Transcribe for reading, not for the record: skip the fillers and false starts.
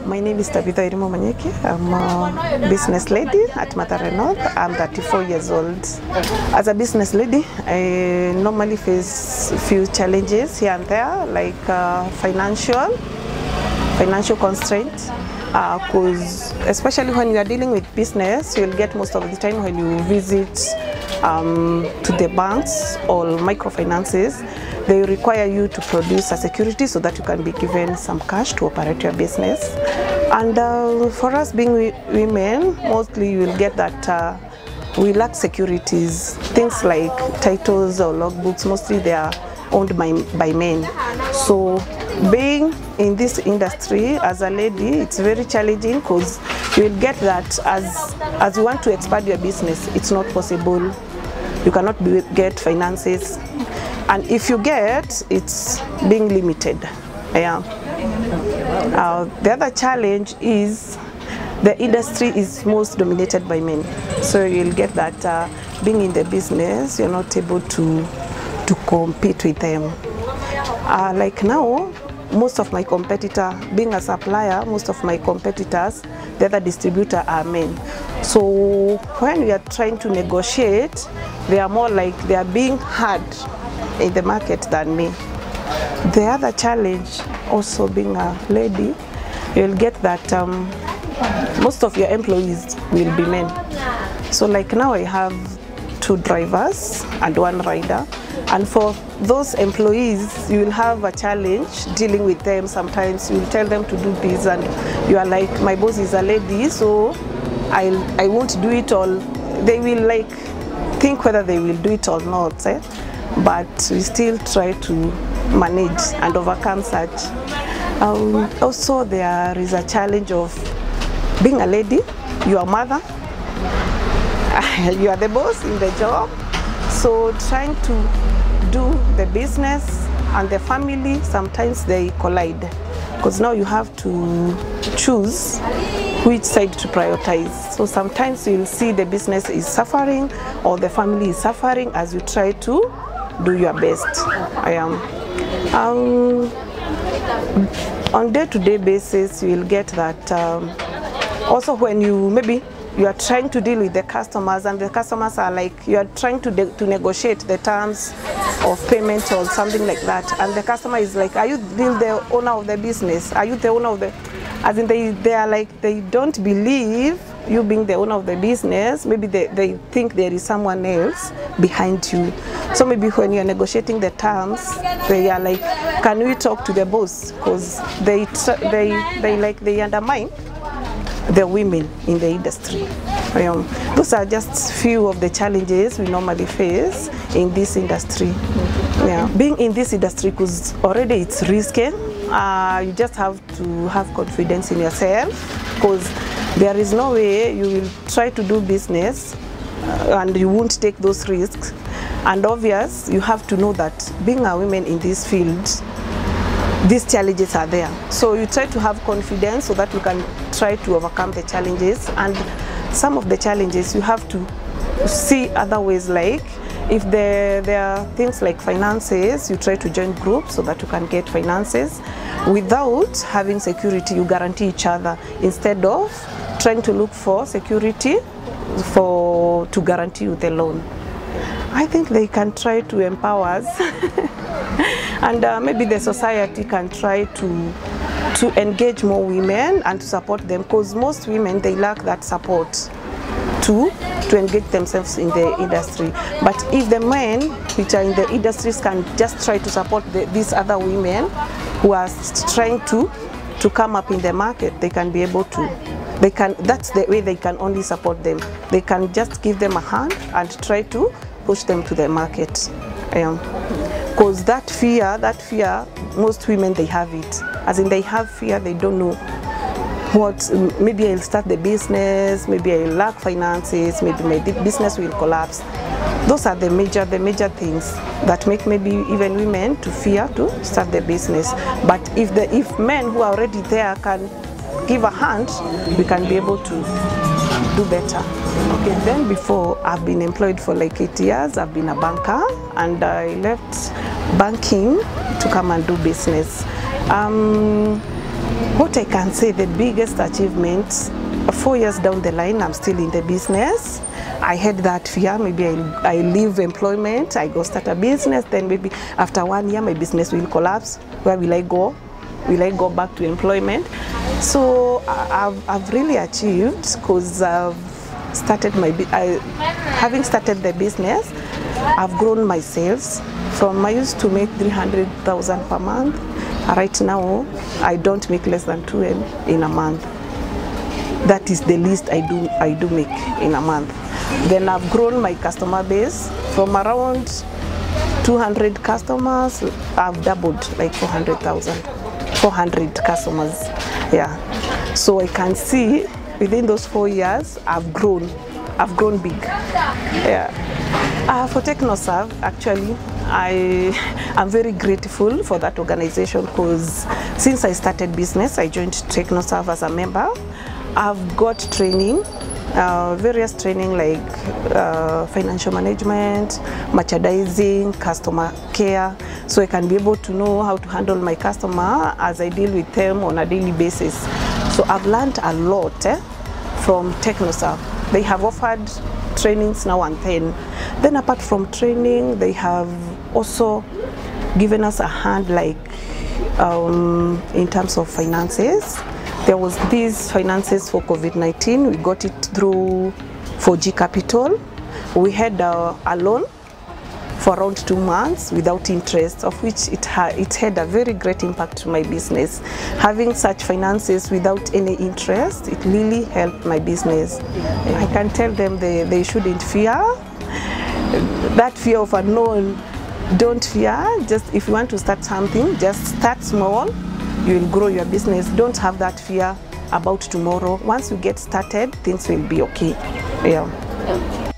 My name is Tabitha Wairimu Manyeki. I'm a business lady at Mathare North. I'm 34 years old. As a business lady, I normally face a few challenges here and there, like financial constraints. Because especially when you are dealing with business, you'll get most of the time when you visit to the banks or microfinances, they require you to produce a security so that you can be given some cash to operate your business. And for us being women, mostly you will get that we lack securities. Things like titles or logbooks, mostly they are owned by men. So being in this industry as a lady, it's very challenging because you will get that as you want to expand your business, it's not possible. You cannot get finances. And if you get, it's being limited. Yeah. The other challenge is the industry is most dominated by men. So you'll get that being in the business, you're not able to compete with them. Like now, most of my competitor, being a supplier, most of my competitors, the other distributor are men. So when we are trying to negotiate, they are more like they are being hard in the market than me. The other challenge, also being a lady, you'll get that most of your employees will be men. So like now I have 2 drivers and 1 rider. And for those employees, you will have a challenge dealing with them. Sometimes you will tell them to do this and you are like, my boss is a lady, so I won't do it all. They will like think whether they will do it or not. But we still try to manage and overcome such. Also, there is a challenge of being a lady. You are a mother, you are the boss in the job. So trying to do the business and the family, sometimes they collide. Because now you have to choose which side to prioritize. So sometimes you'll see the business is suffering or the family is suffering as you try to do your best. On day-to-day basis, you will get that also when maybe you are trying to deal with the customers and the customers are like, you are trying to negotiate the terms of payment or something like that, and the customer is like, are you still the owner of the business? Are you the owner of the, as in they are like, they don't believe you being the owner of the business. Maybe they think there is someone else behind you. So maybe when you're negotiating the terms, they are like, can we talk to the boss? Because they undermine the women in the industry. Those are just few of the challenges we normally face in this industry. Yeah. Being in this industry, because already it's risky, you just have to have confidence in yourself, because there is no way you will try to do business and you won't take those risks. And obvious, you have to know that being a woman in this field, these challenges are there. So you try to have confidence so that you can try to overcome the challenges. And some of the challenges you have to see other ways, like if there are things like finances, you try to join groups so that you can get finances. Without having security, you guarantee each other instead of trying to look for security to guarantee you the loan. I think they can try to empower us. And maybe the society can try to engage more women and to support them, because most women, they lack that support to engage themselves in the industry. But if the men which are in the industries can just try to support these other women who are trying to come up in the market, they can be able to. That's the way they can only support them. They can just give them a hand and try to push them to the market. Because that fear, most women, they have it. As in, they have fear, they don't know what, maybe I'll start the business, maybe I'll lack finances, maybe my business will collapse. Those are the major things that make maybe even women to fear to start the business. But if men who are already there can give a hand, we can be able to do better. Okay, then before, I've been employed for like 8 years. I've been a banker, and I left banking to come and do business. What I can say, the biggest achievement, 4 years down the line, I'm still in the business. I had that fear, maybe I leave employment, I go start a business, then maybe after 1 year my business will collapse. Where will I go? Will I go back to employment? So I've really achieved, because I've started having started the business, I've grown my sales from I used to make 300,000 per month. Right now, I don't make less than 2 M in a month. That is the least I do make in a month. Then I've grown my customer base from around 200 customers. I've doubled, like 400 customers. Yeah. So I can see within those 4 years, I've grown big. Yeah. For TechnoServe, actually, I'm very grateful for that organization, because since I started business, I joined TechnoServe as a member. I've got training, various training like financial management, merchandising, customer care, so I can be able to know how to handle my customer as I deal with them on a daily basis. So I've learned a lot from TechnoServe. They have offered trainings now and then. Then apart from training, they have also given us a hand, like in terms of finances. There was these finances for COVID-19. We got it through 4G Capital. We had a loan for around 2 months without interest, of which it had a very great impact to my business. Having such finances without any interest, it really helped my business. I can tell them they shouldn't fear. That fear of unknown, don't fear. Just if you want to start something, just start small. You will grow your business. Don't have that fear about tomorrow. Once you get started, things will be okay. Yeah.